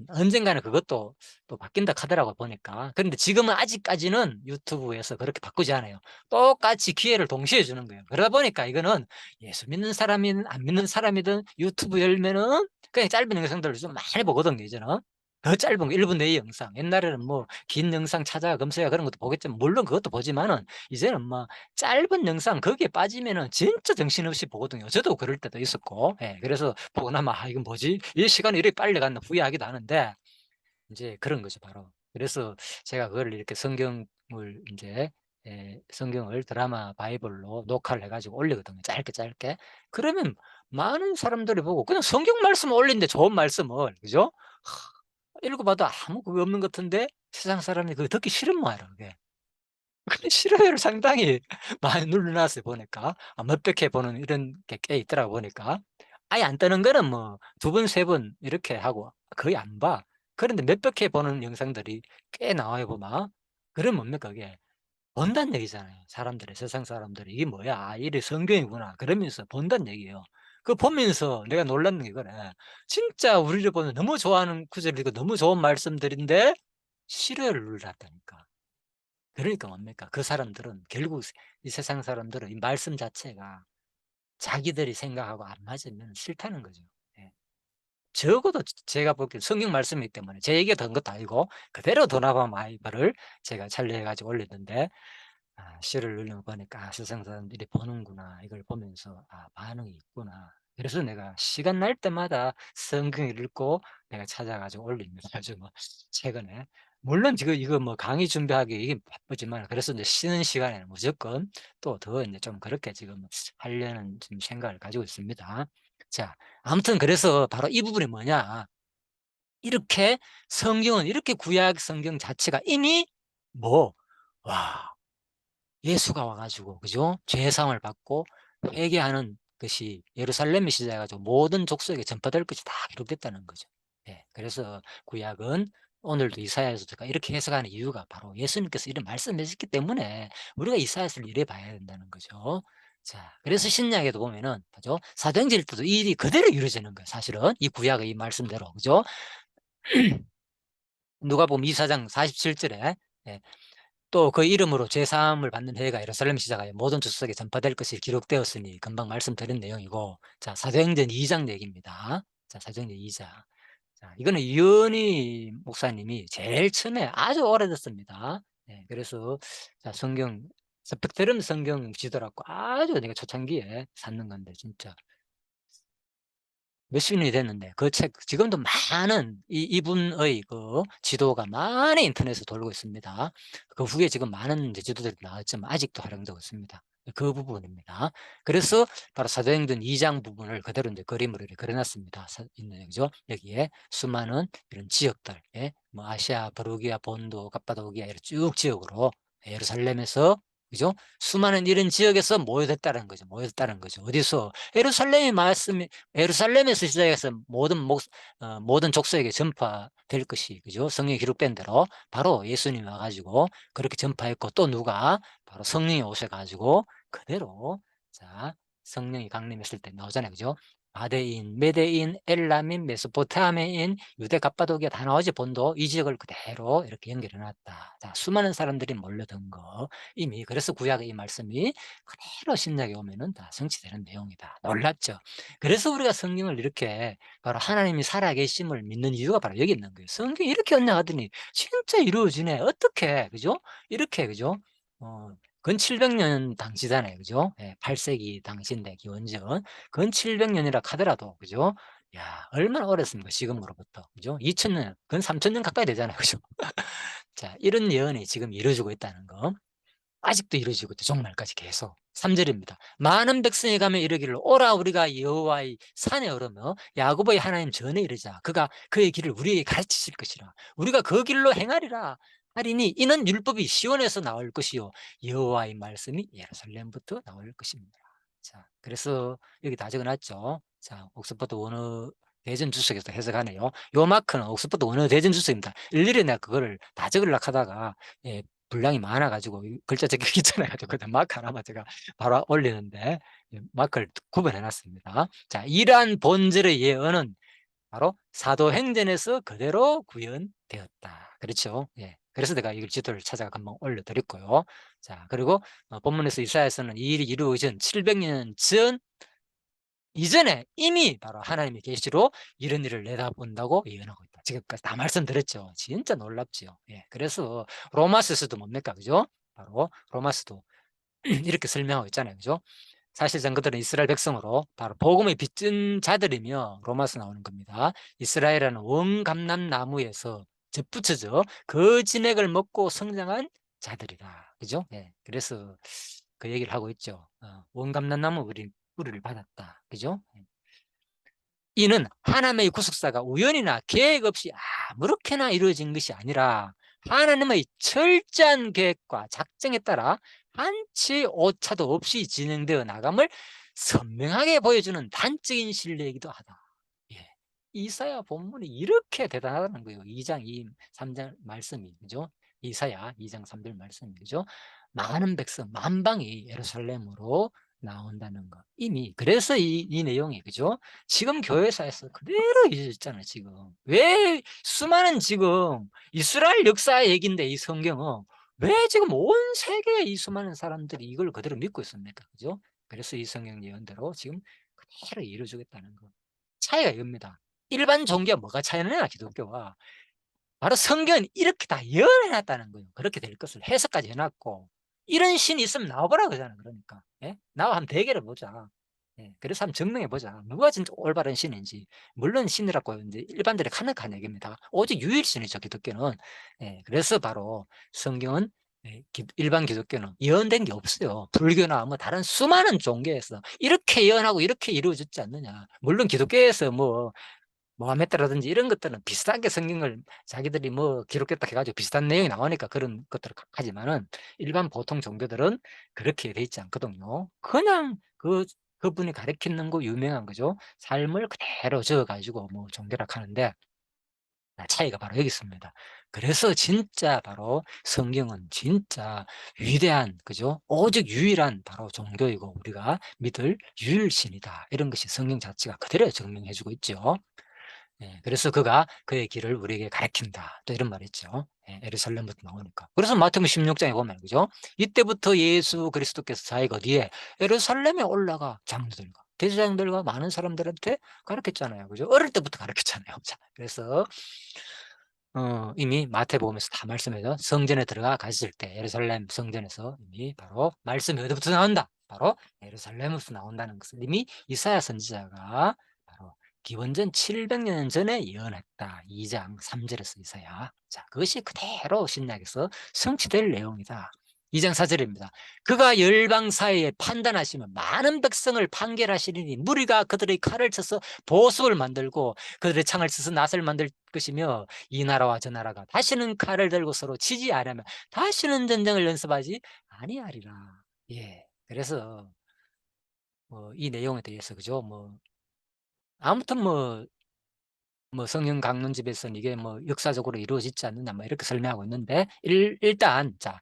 언젠가는 그것도 또 바뀐다 하더라고요 보니까. 그런데 지금은 아직까지는 유튜브에서 그렇게 바꾸지 않아요. 똑같이 기회를 동시에 주는 거예요. 그러다 보니까 이거는 예수 믿는 사람이든 안 믿는 사람이든 유튜브 열면은 그냥 짧은 영상들을 좀 많이 보거든요 이제는. 더 짧은 거 1분 내의 영상. 옛날에는 뭐 긴 영상 찾아가 검색해 그런 것도 보겠지만 물론 그것도 보지만은 이제는 뭐 짧은 영상 거기에 빠지면은 진짜 정신없이 보거든요. 저도 그럴 때도 있었고. 예. 그래서 보고 나면 '아 이건 뭐지? 이 시간이 이렇게 빨리 갔나.' 후회하기도 하는데 인제 그런 거죠 바로. 그래서 제가 그거를 이렇게 성경을 인제 성경을 드라마 바이블로 녹화를 해 가지고 올리거든요 짧게 짧게. 그러면 많은 사람들이 보고 그냥 성경 말씀을 올리는데 좋은 말씀을 그죠? 읽어 봐도 아무 그거 없는 것 같은데 세상 사람이 그거 듣기 싫은 말이야 그게. 근데 싫어요를 상당히 많이 눌러 놨어요 보니까. 몇백 회 보는 이런 게 꽤 있더라고 보니까. 아예 안 뜨는 거는 뭐 2 번, 3번 이렇게 하고 거의 안 봐. 그런데 몇백 회 보는 영상들이 꽤 나와요 보면. 그러면 뭡니까 그게? 본다는 얘기잖아요 사람들이 세상 사람들이. '이게 뭐야? 아 이게 성경이구나.' 그러면서 본다는 얘기예요. 그 보면서 내가 놀랐는 게 이거네. 진짜 우리를 보면 너무 좋아하는 구절이고 너무 좋은 말씀들인데 싫어요를 눌러 놨다니까. 그러니까 뭡니까? 그 사람들은 결국 이 세상 사람들은 이 말씀 자체가 자기들이 생각하고 안 맞으면 싫다는 거죠. 예. 적어도 제가 보기엔 성경 말씀이기 때문에 제 얘기가 된 것도 아니고 그대로 도나바 바이블을 제가 촬영해 가지고 올렸는데 씨를 눌러 보니까 '아 세상 사람들이 보는구나. 이걸 보면서 반응이 있구나.' 그래서 내가 시간 날 때마다 성경을 읽고 내가 찾아 가지고 올립니다. 요즘 뭐 최근에. 물론 지금 이거 뭐 강의 준비하기 이게 바쁘지만 그래서 이제 쉬는 시간에는 무조건 또 더 인제 좀 그렇게 지금 하려는 지금 생각을 가지고 있습니다. 자 아무튼 그래서 바로 이 부분이 뭐냐. 이렇게 성경은 이렇게 구약 성경 자체가 이미 뭐 와 예수가 와 가지고 그죠? 죄 사함을 받고 회개하는 것이 예루살렘에 시작해 가지고 모든 족속에게 전파될 것이 다 기록됐다는 거죠. 예. 그래서 구약은 오늘도 이사야서 제가 이렇게 해석하는 이유가 바로 예수님께서 이런 말씀해 주셨기 때문에 우리가 이사야서를 이래 봐야 된다는 거죠. 자 그래서 신약에도 보면은 그죠? 사도행전 때도 이 일이 그대로 이루어지는 거예요 사실은. 이 구약의 이 말씀대로. 그죠? 누가복음 2장 47 절에 예 또 그 이름으로 죄 사함을 받는 해가 예루살렘 시작하여 모든 족속에 전파될 것이 기록되었으니 금방 말씀드린 내용이고 자 사도행전 2장 얘기입니다. 자 사도행전 2 장. 자 이거는 이은희 목사님이 제일 처음에 아주 오래됐습니다. 네 그래서 자 성경 스펙트럼 성경 지도라고 아주 내가 초창기에 샀는 건데 진짜 몇십 년이 됐는데 그 책 지금도 많은 이분의 그 지도가 많이 인터넷에 돌고 있습니다. 그 후에 지금 많은 이제 지도들이 나왔지만 아직도 활용되고 있습니다. 그 부분입니다. 그래서 바로 사도행전 2장 부분을 그대로 인제 그림으로 이렇게 그려 놨습니다. 있는 그죠? 여기에 수많은 이런 지역들 예 뭐 아시아, 버루기아, 본도, 갑바도기아 이런 쭉 지역으로 예루살렘에서 그죠? 수많은 이런 지역에서 모여졌다는 거죠. 모여졌다는 거죠. 어디서? 예루살렘이 말씀이 예루살렘에서 시작해서 모든 족속에게 전파될 것이 그죠? 성경에 기록된 대로 바로 예수님이 와 가지고 그렇게 전파했고 또 누가 바로 성령이 오셔 가지고 그대로 자 성령이 강림했을 때 나오잖아요. 그죠? 마대인, 메대인, 엘라민, 메소포타미아인, 유대 갑바도기아 다 나오지 본도 이 지역을 그대로 이렇게 연결해 놨다. 자, 수많은 사람들이 몰려든 거 이미 그래서 구약의 이 말씀이 그대로 신약에 오면은 다 성취되는 내용이다. 놀랍죠? 그래서 우리가 성경을 이렇게 바로 하나님이 살아계심을 믿는 이유가 바로 여기 있는 거예요. 성경이 이렇게 언약하더니 진짜 이루어지네. 어떻게 그죠? 이렇게 그죠? 근 700년 당시잖아요. 그죠? 예, 8세기 당시인데 기원전 근 700년이라 하더라도 그죠? 야, 얼마나 어렸습니까? 지금으로부터. 그죠? 2000년, 근 3000년 가까이 되잖아요. 그죠? 자, 이런 예언이 지금 이루어지고 있다는 거. 아직도 이루어지고 있죠. 종말까지 계속. 3절입니다. 많은 백성이 가면 이르기를 오라 우리가 여호와의 산에 오르며 야곱의 하나님 전에 이르자. 그가 그의 길을 우리에게 가르치실 것이라. 우리가 그 길로 행하리라. 하리니 이는 율법이 시온에서 나올 것이요 여호와의 말씀이 예루살렘부터 나올 것입니다. 자, 그래서 여기 다 적어놨죠. 자, 옥스퍼드 원어 대전 주석에서 해석하네요. 요 마크는 옥스퍼드 원어 대전 주석입니다. 일일이 내가 그거를 다 적으려고 하다가 예, 분량이 많아 가지고 글자 적기 귀찮아 가지고 그냥 마크 하나만 제가 바로 올리는데 마크를 구분해 놨습니다. 자, 이러한 본질의 예언은 바로 사도행전에서 그대로 구현되었다. 그렇죠? 예. 그래서 내가 이걸 지도를 찾아가 금방 올려드렸고요. 자, 그리고 본문에서 이사야서는 이 일이 이루어진 700년 전 이전에 이미 바로 하나님의 계시로 이런 일을 내다본다고 예언하고 있다. 지금까지 다 말씀드렸죠. 진짜 놀랍죠. 예. 그래서 로마서에서도 뭡니까? 그죠? 바로 로마서도 이렇게 설명하고 있잖아요. 그죠? 사실상 그들은 이스라엘 백성으로 바로 복음의 빚진 자들이며 로마서 나오는 겁니다. 이스라엘은 원감람 나무에서 접붙여져 그 진액을 먹고 성장한 자들이다. 그죠? 예. 그래서 그 얘기를 하고 있죠. 원감람 나무 뿌리를 받았다. 그죠? 예. 이는 하나님의 구속사가 우연이나 계획 없이 아무렇게나 이루어진 것이 아니라 하나님의 철저한 계획과 작정에 따라 한치 오차도 없이 진행되어 나감을 선명하게 보여주는 단적인 신뢰이기도 하다. 예. 이사야 본문이 이렇게 대단하다는 거예요. 2장, 2, 3장 말씀이. 그죠? 이사야 2장, 3절 말씀이. 그죠? 많은 백성, 만방이 예루살렘으로 나온다는 거. 이미. 그래서 이 내용이, 그죠? 지금 교회사에서 그대로 이어졌잖아요, 지금. 왜 수많은 지금 이스라엘 역사 얘기인데 이 성경은 왜 지금 온 세계에 이 수많은 사람들이 이걸 그대로 믿고 있습니까? 그죠? 그래서 이 성경 예언대로 지금 그대로 이루어지겠다는 거. 차이가 이겁니다. 일반 종교가 뭐가 차이나냐, 기독교와. 바로 성경은 이렇게 다 예언해 놨다는 거예요. 그렇게 될 것을 해석까지 해놨고 이런 신이 있으면 나와보라 그러잖아요. 그러니까 예? 나와 한번 대결해 보자. 예, 그래서 한번 증명해 보자. 누가 진짜 올바른 신인지. 물론 신이라고 이제 일반들이 간혹한 얘기입니다. 오직 유일신이죠, 기독교는. 예, 그래서 바로 성경은 예, 일반 기독교는 예언된 게 없어요. 불교나 뭐 다른 수많은 종교에서 이렇게 예언하고 이렇게 이루어졌지 않느냐. 물론 기독교에서 뭐 모하메드라든지 이런 것들은 비슷하게 성경을 자기들이 뭐 기록했다 해가지고 비슷한 내용이 나오니까 그런 것들을 하지만은 일반 보통 종교들은 그렇게 돼 있지 않거든요. 그냥 그분이 가르치는 거 유명한 거죠. 삶을 그대로 적어가지고 뭐 종교라 하는데 차이가 바로 여기 있습니다. 그래서 진짜 바로 성경은 진짜 위대한, 그죠? 오직 유일한 바로 종교이고 우리가 믿을 유일신이다. 이런 것이 성경 자체가 그대로 증명해 주고 있죠. 예, 그래서 그가 그의 길을 우리에게 가르친다. 또 이런 말이 있죠. 예, 예루살렘부터 나오니까. 그래서 마태복음 16장에 보면 그죠? 이때부터 예수 그리스도께서 자기가 어디에 예루살렘에 올라가 장로들과 대제사장들과 많은 사람들한테 가르쳤잖아요. 그죠? 어릴 때부터 가르쳤잖아요. 자, 그래서 이미 마태복음에서 다 말씀해서 성전에 들어가 가셨을 때 예루살렘 성전에서 이미 바로 말씀이 어디부터 나온다. 바로 예루살렘에서 나온다는 것을 이미 이사야 선지자가 바로 기원전 700년 전에 예언했다. 2장 3절에서 이사야. 자, 그것이 그대로 신약에서 성취될 내용이다. 2장 4절입니다. 그가 열방 사이에 판단하시면 많은 백성을 판결하시리니 무리가 그들의 칼을 쳐서 보습을 만들고 그들의 창을 쳐서 낫을 만들 것이며 이 나라와 저 나라가 다시는 칼을 들고 서로 치지 않으면 다시는 전쟁을 연습하지 아니하리라. 예. 그래서 이 내용에 대해서 그죠? 아무튼 뭐 성경 강론집에서는 이게 뭐 역사적으로 이루어지지 않느냐 뭐 이렇게 설명하고 있는데 일단 자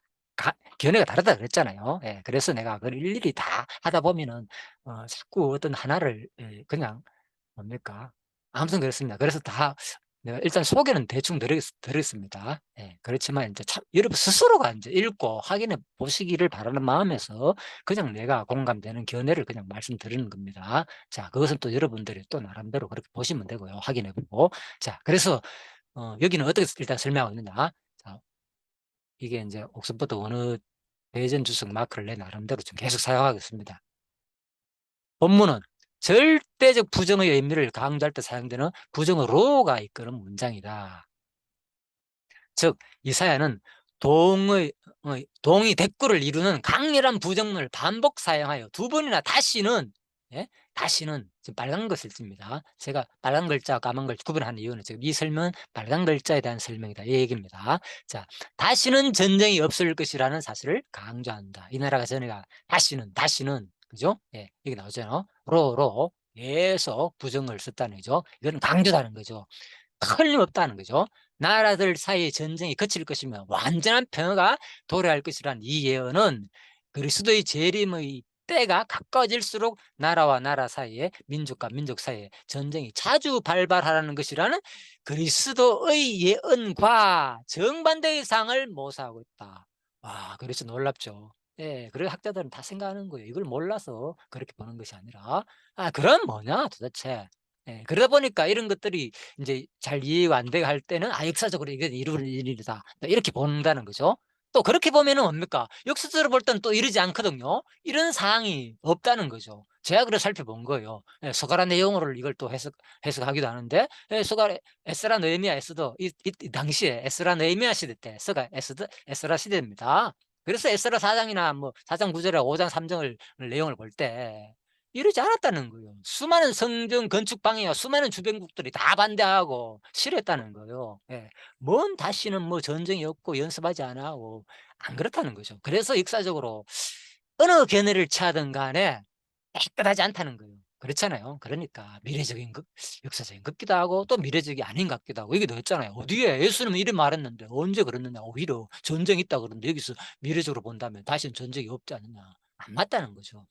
견해가 다르다 그랬잖아요. 예, 그래서 내가 그걸 일일이 다 하다 보면은 자꾸 어떤 하나를 예, 그냥 뭡니까? 아무튼 그렇습니다. 그래서 다 내가 일단 소개는 대충 드렸습니다. 예. 그렇지만 인제 참 여러분 스스로가 인제 읽고 확인해 보시기를 바라는 마음에서 그냥 내가 공감되는 견해를 그냥 말씀드리는 겁니다. 자, 그것은 또 여러분들이 또 나름대로 그렇게 보시면 되고요. 확인해 보고. 자, 그래서 여기는 어떻게 일단 설명하고 있느냐. 자, 이게 인제 옥스퍼드 원어 대전 주석 마크를 내 나름대로 좀 계속 사용하고 있습니다. 본문은 절대적 부정의 의미를 강조할 때 사용되는 부정어로가 이끄는 문장이다. 즉 이사야는 동의 대꾸를 이루는 강렬한 부정문을 반복 사용하여 두 번이나 다시는, 예? 다시는 지금 빨간 것을 씁니다. 제가 빨간 글자와 까만 글자 구분하는 이유는 지금 이 설명은 빨간 글자에 대한 설명이다 이 얘기입니다. 자, 다시는 전쟁이 없을 것이라는 사실을 강조한다. 이 나라가 전에가 다시는 그죠? 예, 여기 나오잖아요. 로로 계속 부정을 썼다는 거죠. 이거는 강조다는 거죠. 틀림없다는 거죠. 나라들 사이의 전쟁이 그칠 것이며 완전한 평화가 도래할 것이란 이 예언은 그리스도의 재림의 때가 가까워질수록 나라와 나라 사이에 민족과 민족 사이에 전쟁이 자주 발발하라는 것이라는 그리스도의 예언과 정반대의 상을 모사하고 있다. 와, 그래서 놀랍죠. 예, 그리고 학자들은 다 생각하는 거예요. 이걸 몰라서 그렇게 보는 것이 아니라, 그럼 뭐냐 도대체. 예, 그러다 보니까 이런 것들이 인제 잘 이해가 안 되고 할 때는 '아 역사적으로 이게 이루어질 일이다.' 이렇게 본다는 거죠. 또 그렇게 보면은 뭡니까? 역사적으로 볼 때는 또 이러지 않거든요. 이런 사항이 없다는 거죠. 제가 그래서 살펴본 거예요. 예, 서가라 내용으로 이걸 또 해석하기도 하는데, 예, 서가 에스라 느헤미야 에스더 이 당시에 에스라 느헤미야 시대 때 에스라 시대입니다. 그래서 에스라 4 장이나 뭐 4장 9 절에 5장 3 장을 내용을 볼때 이러지 않았다는 거예요. 수많은 성전 건축 방해와 수많은 주변국들이 다 반대하고 싫어했다는 거예요. 예. 뭔 다시는 뭐 전쟁이 없고 연습하지 않아 하고 안 그렇다는 거죠. 그래서 역사적으로 어느 견해를 취하든 간에 깨끗하지 않다는 거예요. 그렇잖아요. 그러니까 미래적인 것, 역사적인 것 같기도 하고 또 미래적이 아닌 것 같기도 하고 얘기도 했잖아요. 어디에 예수님은 이래 말했는데 언제 그랬느냐. 오히려 전쟁이 있다 그러는데 여기서 미래적으로 본다면 다시는 전쟁이 없지 않느냐. 안 맞다는 거죠.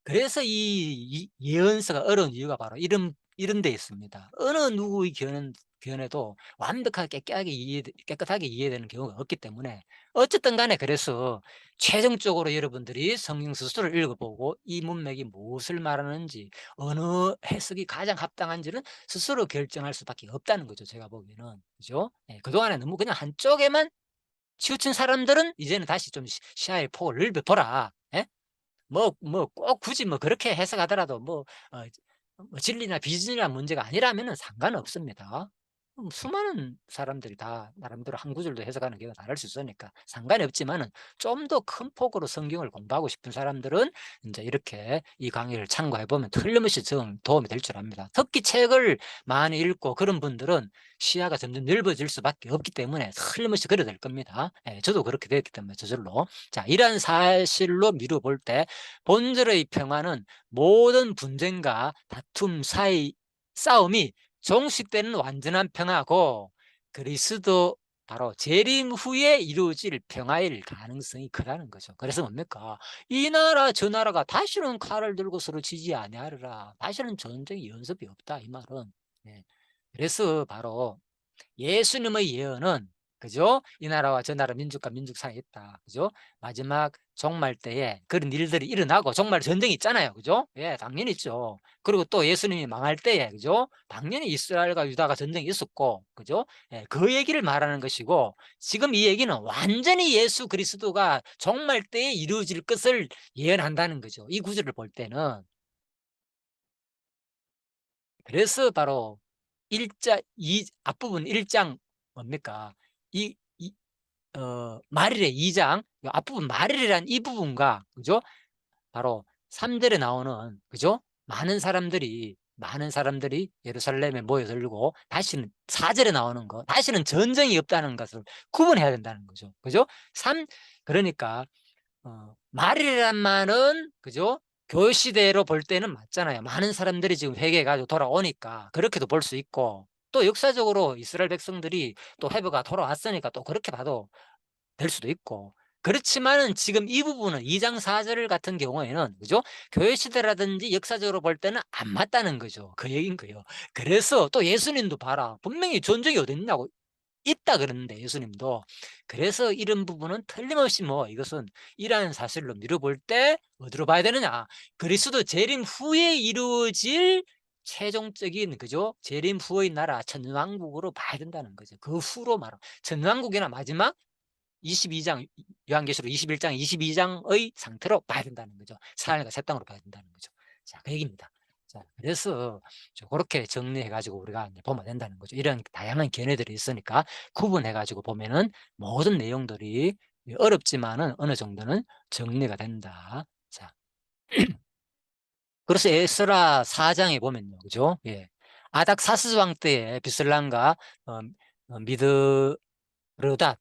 그래서 이 예언서가 어려운 이유가 바로 이런 데 있습니다. 어느 누구의 견해도 완벽하게 깨끗하게 이해되는 경우가 없기 때문에 어쨌든 간에 그래서 최종적으로 여러분들이 성경 스스로를 읽어보고 이 문맥이 무엇을 말하는지 어느 해석이 가장 합당한지는 스스로 결정할 수밖에 없다는 거죠, 제가 보기에는. 그죠? 예, 그동안에 너무 그냥 한쪽에만 치우친 사람들은 이제는 다시 좀 시야의 폭을 넓혀 보라. 예? 꼭 굳이 뭐 그렇게 해석하더라도 어 진리나 비진리나 문제가 아니라면은 상관없습니다. 수많은 사람들이 다 나름대로 한 구절도 해석하는 경우가 다를 수 있으니까 상관이 없지만은 좀 더 큰 폭으로 성경을 공부하고 싶은 사람들은 인제 이렇게 이 강의를 참고해 보면 틀림없이 좀 도움이 될 줄 압니다. 특히 책을 많이 읽고 그런 분들은 시야가 점점 넓어질 수밖에 없기 때문에 틀림없이 그래 될 겁니다. 예, 저도 그렇게 되었기 때문에 저절로. 자, 이러한 사실로 미루어 볼 때 본질의 평화는 모든 분쟁과 다툼 사이 싸움이 종식되는 완전한 평화고 그리스도 바로 재림 후에 이루어질 평화일 가능성이 크다는 거죠. 그래서 뭡니까? "이 나라 저 나라가 다시는 칼을 들고 서로 지지 아니하리라. 다시는 전쟁의 연습이 없다." 이 말은. 예. 그래서 바로 예수님의 예언은, 그죠? 이 나라와 저 나라 민족과 민족 사이에 있다. 그죠? 마지막 종말 때에 그런 일들이 일어나고 종말 전쟁이 있잖아요. 그죠? 예, 당연히 있죠. 그리고 또 예수님이 망할 때에, 그죠? 당연히 이스라엘과 유다가 전쟁이 있었고, 그죠? 예, 그 얘기를 말하는 것이고 지금 이 얘기는 완전히 예수 그리스도가 종말 때에 이루어질 것을 예언한다는 거죠. 이 구절을 볼 때는. 그래서 바로 이 앞부분 1장 뭡니까? 이 이 말일의 2장 앞부분 말일이란 이 부분과, 그죠? 바로 3 절에 나오는, 그죠? 많은 사람들이 예루살렘에 모여들고 다시는 4 절에 나오는 거 다시는 전쟁이 없다는 것을 구분해야 된다는 거죠. 그죠? 삼 그러니까 말이란 말은, 그죠? 교시대로 볼 때는 맞잖아요. 많은 사람들이 지금 회개해 가지고 돌아오니까 그렇게도 볼 수 있고 또 역사적으로 이스라엘 백성들이 또 회개가 돌아왔으니까 또 그렇게 봐도 될 수도 있고 그렇지만은 지금 이 부분은 2장 4절 같은 경우에는 그죠? 교회 시대라든지 역사적으로 볼 때는 안 맞다는 거죠. 그 얘기인 거예요. 그래서 또 예수님도 봐라. 분명히 전적이 어딨냐고 있다 그러는데 예수님도. 그래서 이런 부분은 틀림없이 뭐 이것은 이러한 사실로 미뤄볼 때 어디로 봐야 되느냐? 그리스도 재림 후에 이루어질 최종적인 그죠? 재림 후의 나라 천왕국으로 봐야 된다는 거죠. 그 후로 말하 천왕국이나 마지막 22장 요한계시록 21장 22장의 상태로 봐야 된다는 거죠. 하늘과 새 땅으로 봐야 된다는 거죠. 자, 그 얘기입니다. 자, 그래서 그렇게 정리해 가지고 우리가 이제 보면 된다는 거죠. 이런 다양한 견해들이 있으니까 구분해 가지고 보면은 모든 내용들이 어렵지만은 어느 정도는 정리가 된다. 자, 그래서 에스라 4장에 보면요. 그죠? 예. 아닥사스 왕 때에 비슬람과 어, 미드르닷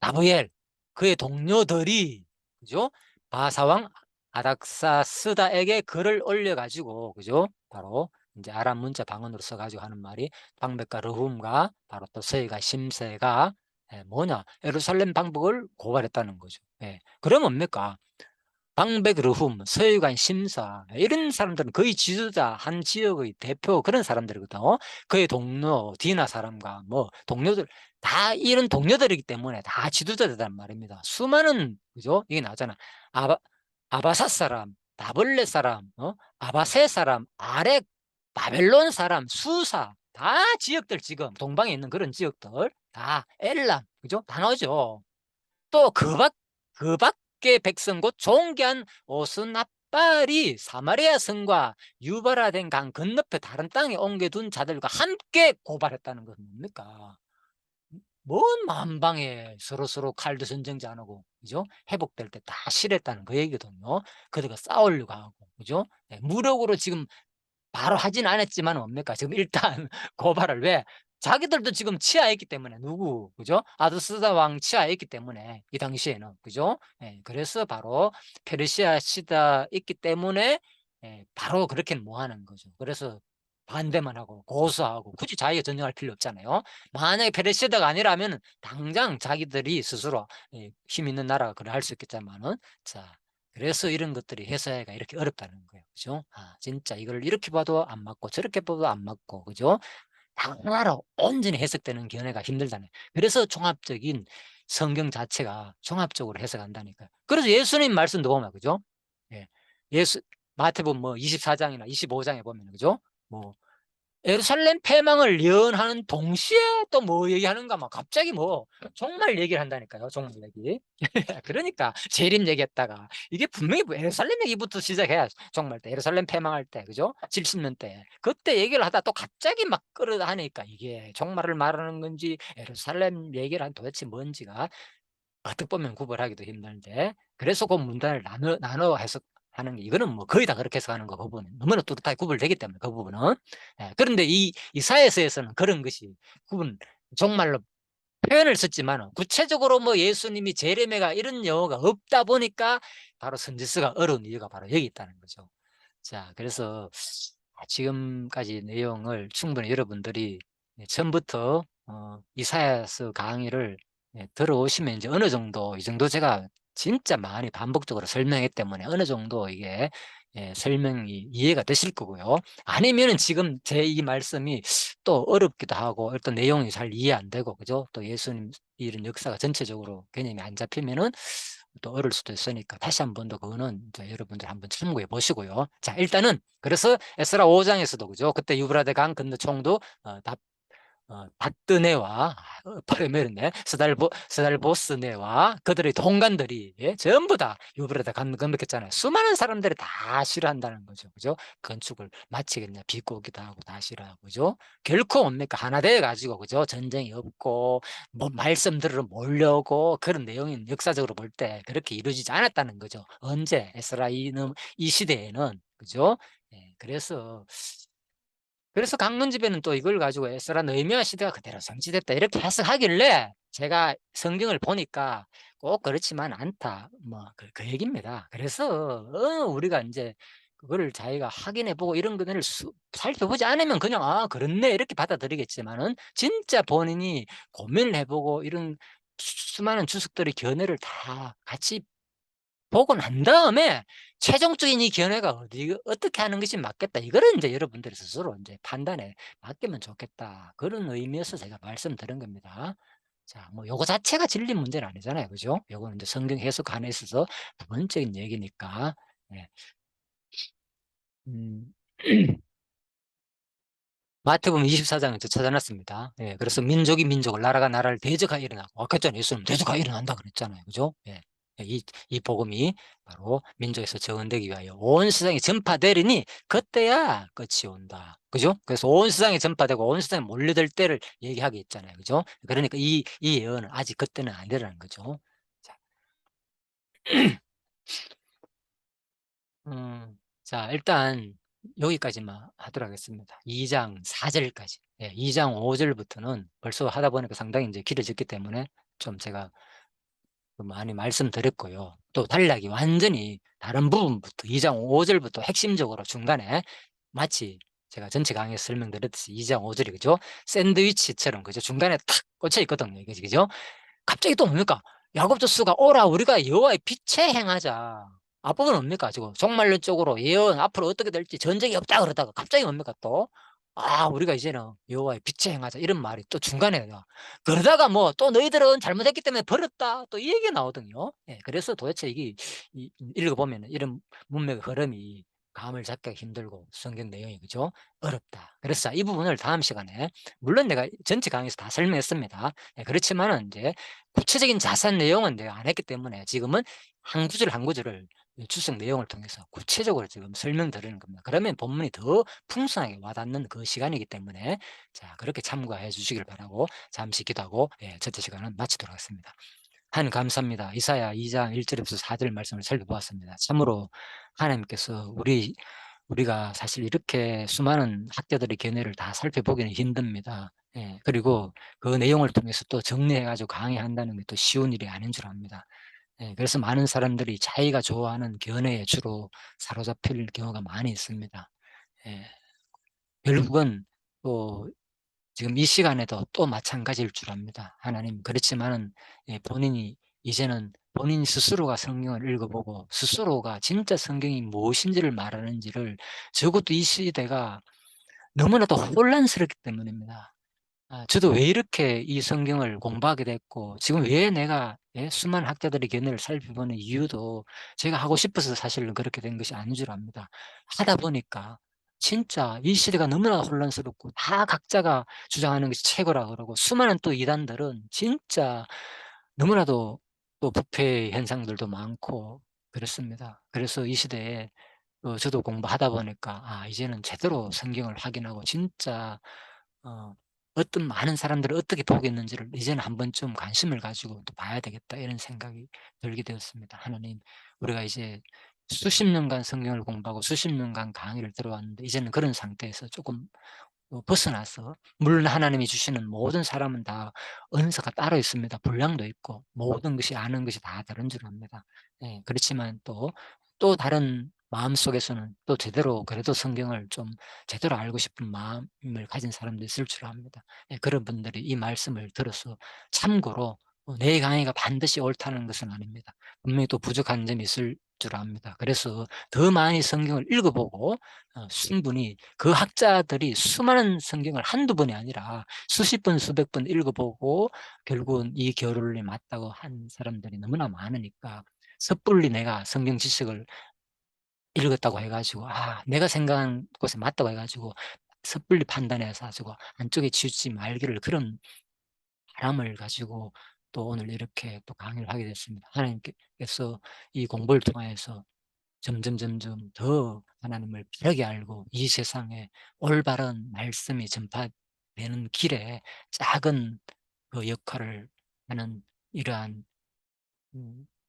나부엘 그의 동료들이 그죠? 바사왕 아닥사스다에게 글을 올려 가지고 그죠? 바로 이제 아람 문자 방언으로 써 가지고 하는 말이 방백과 르훔과 바로 또 서해가 심세가 뭐냐? 예루살렘 방북을 고발했다는 거죠. 예. 그럼 뭡니까? 방백 르훔, 서유관 심사 이런 사람들은 거의 지도자 한 지역의 대표 그런 사람들이거든. 그의 동료 디나 사람과 뭐 동료들 다 이런 동료들이기 때문에 다 지도자들단 말입니다. 수많은 그죠? 이게 나오잖아. 아바 아바사 사람, 나블레 사람, 아바세 사람, 아렉, 바벨론 사람, 수사 다 지역들 지금 동방에 있는 그런 지역들 다 엘람 그죠? 다 나오죠. 또 그 밖의 백성 곧 존귀한 오스나빨이 사마리아 성과 유발화된 강 건너편 다른 땅에 옮겨둔 자들과 함께 고발했다는 것은 뭡니까? 뭔 만방에 서로서로 칼도 선정지 안 하고 그죠? 회복될 때 다 실했다는 그 얘기거든요. 그들과 싸우려고 하고 그죠? 네, 무력으로 지금 바로 하진 않았지만 뭡니까? 지금 일단 고발을 왜? 자기들도 지금 치하에 있기 때문에 누구 그죠? 아드스다 왕 치하에 있기 때문에 이 당시에는 그죠? 예, 그래서 바로 페르시아 시대에 있기 때문에 바로 그렇게는 뭐 하는 거죠. 그래서 반대만 하고 고소하고 굳이 자기가 전쟁할 필요 없잖아요. 만약에 페르시아가 아니라면 당장 자기들이 스스로 힘 있는 나라가 그래 할 수 있겠지만은 자 그래서 이런 것들이 해석하기가 이렇게 어렵다는 거예요. 그죠? 아, 진짜 이걸 이렇게 봐도 안 맞고 저렇게 봐도 안 맞고, 그죠? 하나로 온전히 해석되는 견해가 힘들다는. 그래서 종합적인 성경 자체가 종합적으로 해석한다니까요. 그래서 예수님 말씀도 보면, 그죠? 예. 마태복음 뭐 24장이나 25장에 보면, 그죠? 뭐, 예루살렘 패망을 예언하는 동시에 또 뭐 얘기하는가 막 갑자기 뭐 정말 얘기를 한다니까요. 정말 얘기. 그러니까 재림 얘기했다가 이게 분명히 뭐 예루살렘 얘기부터 시작해야 정말 때 예루살렘 패망할 때 그죠? 70년 때 그때 얘기를 하다 또 갑자기 막 끌어하니까 이게 종말을 말하는 건지 예루살렘 얘기를 한 도대체 뭔지가 어떻게 보면 구별하기도 힘든데 그래서 그 문단을 나눠 해석하는 게 이거는 뭐 거의 다 그렇게 해석하는 거 그 부분은 너무나 뚜렷하게 구별되기 때문에 그 부분은 그런데 이 이사야서에서는 그런 것이 구분 정말로 표현을 썼지만 구체적으로 뭐 예수님이 제레미야가 이런 용어가 없다 보니까 바로 선지서가 어려운 이유가 바로 여기 있다는 거죠. 자, 그래서 지금까지 내용을 충분히 여러분들이 처음부터 이사야서 강의를 들어오시면 이제 어느 정도 이 정도 제가 진짜 많이 반복적으로 설명했기 때문에 어느 정도 이게 설명이 이해가 되실 거고요. 아니면은 지금 제 이 말씀이 또 어렵기도 하고 어떤 내용이 잘 이해 안 되고 그죠? 또 예수님 이런 역사가 전체적으로 개념이 안 잡히면은 또 어려울 수도 있으니까 다시 한 번 더 그거는 이제 여러분들 한번 참고해 보시고요. 자, 일단은 그래서 에스라 5장에서도 그죠? 그때 유브라데 강 건너 총도 닷드네와 발음이 스달보스네와 그들의 동간들이 전부 다 유브라데 강 건너겠잖아요. 수많은 사람들이 다 싫어한다는 거죠. 그죠? 건축을 마치겠냐 비꼬기도 하고 다 싫어하고 그죠? 결코 뭡니까 하나 되어 가지고 그죠? 전쟁이 없고 뭐 말씀들을 몰려오고 그런 내용이 역사적으로 볼 때 그렇게 이루어지지 않았다는 거죠. 언제 에스라 이 시대에는 그죠? 그래서 강론집에는 또 이걸 가지고 에스라 느헤미야 시대가 그대로 성취됐다 이렇게 해석하길래 제가 성경을 보니까 꼭 그렇지만 않다 그 얘기입니다. 그래서 우리가 이제 그거를 자기가 확인해 보고 이런 거를 살펴보지 않으면 그냥 그렇네 이렇게 받아들이겠지만은 진짜 본인이 고민을 해보고 이런 수많은 주석들의 견해를 다 같이 보고 난 다음에 최종적인 이 견해가 어떻게 하는 것이 맞겠다. 이거를 인제 여러분들이 스스로 인제 판단에 맡기면 좋겠다. 그런 의미에서 제가 말씀드린 겁니다. 자, 뭐 요거 자체가 진리 문제는 아니잖아요. 그죠? 요거는 인제 성경 해석안에 있어서 부분적인 얘기니까. 예. 음. 마태복음 24장을 저 찾아 놨습니다. 예. 그래서 민족이 민족을, 나라가 나라를 대적하여 일어나고, 아까 전에 예수님 대적하여 일어난다 그랬잖아요. 그죠? 예. 예, 이 복음이 바로 민족에서 정언되기 위하여 온 세상에 전파되리니 그때야 끝이 온다. 그죠? 그래서 온 세상에 전파되고 온 세상에 몰려들 때를 얘기하게 있잖아요. 그죠? 그러니까 이 예언은 아직 그때는 아니라는 거죠. 자. 음. 자, 일단 여기까지만 하도록 하겠습니다. 2장 4 절까지. 예, 2장 5 절부터는 벌써 하다 보니까 상당히 이제 길어졌기 때문에 좀 제가 좀 많이 말씀드렸고요. 또 단락이 완전히 다른 부분부터 2장 5 절부터 핵심적으로 중간에 마치 제가 전체 강의에서 설명드렸듯이 2장 5 절이, 그죠? 샌드위치처럼, 그죠? 중간에 탁 꽂혀 있거든요. 이게, 그죠? 갑자기 또 뭡니까? 야곱 족수가 "오라 우리가 여호와의 빛에 행하자." 앞부분 뭡니까? 지금 종말론적으로 예언 앞으로 어떻게 될지 전쟁이 없다 그러다가 갑자기 뭡니까 또? "아 우리가 이제는 여호와의 빛에 행하자." 이런 말이 또 중간에 나와. 그러다가 뭐 또 "너희들은 잘못했기 때문에 버렸다." 또 이 얘기가 나오거든요. 예, 그래서 도대체 이게 읽어 보면은 이런 문맥의 흐름이 감을 잡기가 힘들고 성경 내용이, 그죠? 어렵다. 그래서 이 부분을 다음 시간에, 물론 내가 전체 강의에서 다 설명했습니다. 예, 그렇지만은 인제 구체적인 자세한 내용은 내가 안 했기 때문에 지금은 한 구절 한 구절을 이 주석 내용을 통해서 구체적으로 지금 설명드리는 겁니다. 그러면 본문이 더 풍성하게 와닿는 그 시간이기 때문에, 자, 그렇게 참고해 주시길 바라고 잠시 기도하고, 예, 첫째 시간은 마치도록 하겠습니다. 하나님 감사합니다. 이사야 2장 1 절에서 4절 말씀을 살펴보았습니다. 참으로 하나님께서 우리가 사실 이렇게 수많은 학자들의 견해를 다 살펴보기는 힘듭니다. 예. 그리고 그 내용을 통해서 또 정리해 가지고 강의한다는 게 또 쉬운 일이 아닌 줄 압니다. 예. 그래서 많은 사람들이 자기가 좋아하는 견해에 주로 사로잡힐 경우가 많이 있습니다. 예. 결국은 또 지금 이 시간에도 또 마찬가지일 줄 압니다. 하나님, 그렇지만은 예, 본인이 이제는 본인 스스로가 성경을 읽어보고 스스로가 진짜 성경이 무엇인지를 말하는지를, 적어도 이 시대가 너무나도 혼란스럽기 때문입니다. 저도 왜 이렇게 이 성경을 공부하게 됐고 지금 왜 내가, 예, 수많은 학자들의 견해를 살펴보는 이유도 제가 하고 싶어서 사실은 그렇게 된 것이 아닌 줄 압니다. 하다 보니까 진짜 이 시대가 너무나 혼란스럽고 다 각자가 주장하는 것이 최고라 그러고, 수많은 또 이단들은 진짜 너무나도 또 부패 현상들도 많고 그렇습니다. 그래서 이 시대에 저도 공부하다 보니까 이제는 제대로 성경을 확인하고 진짜 어 어떤 많은 사람들을 어떻게 보겠는지를 이제는 한 번쯤 관심을 가지고 또 봐야 되겠다, 이런 생각이 들게 되었습니다. 하나님, 우리가 이제 수십 년간 성경을 공부하고 수십 년간 강의를 들어왔는데 이제는 그런 상태에서 조금 벗어나서, 물론 하나님이 주시는 모든 사람은 다 은사가 따로 있습니다. 분량도 있고 모든 것이 아는 것이 다 다른 줄 압니다. 예, 그렇지만 또 다른 마음속에서는 또 제대로 그래도 성경을 좀 제대로 알고 싶은 마음을 가진 사람도 있을 줄 압니다. 예, 그런 분들이 이 말씀을 들어서 참고로 내 강의가 반드시 옳다는 것은 아닙니다. 분명히 또 부족한 점이 있을 줄 압니다. 그래서 더 많이 성경을 읽어보고 충분히 그 학자들이 수많은 성경을 한두 번이 아니라 수십 번 수백 번 읽어보고 결국은 이 결론이 맞다고 한 사람들이 너무나 많으니까, 섣불리 내가 성경 지식을 읽었다고 해 가지고 내가 생각한 것에 맞다고 해 가지고 섣불리 판단해서 가지고 한쪽에 치우치지 말기를, 그런 바람을 가지고 또 오늘 이렇게 또 강의를 하게 됐습니다. 하나님께서 이 공부를 통하여서 점점 더 하나님을 바르게 알고 이 세상에 올바른 말씀이 전파되는 길에 작은 그 역할을 하는 이러한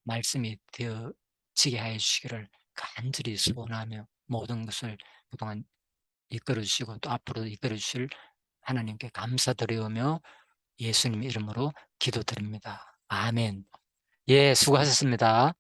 말씀이 되어지게 하여 주시기를 간절히 소원하며, 모든 것을 그동안 이끌어 주시고 또 앞으로도 이끌어 주실 하나님께 감사드리오며 예수님 이름으로 기도드립니다. 아멘. 예, 수고하셨습니다.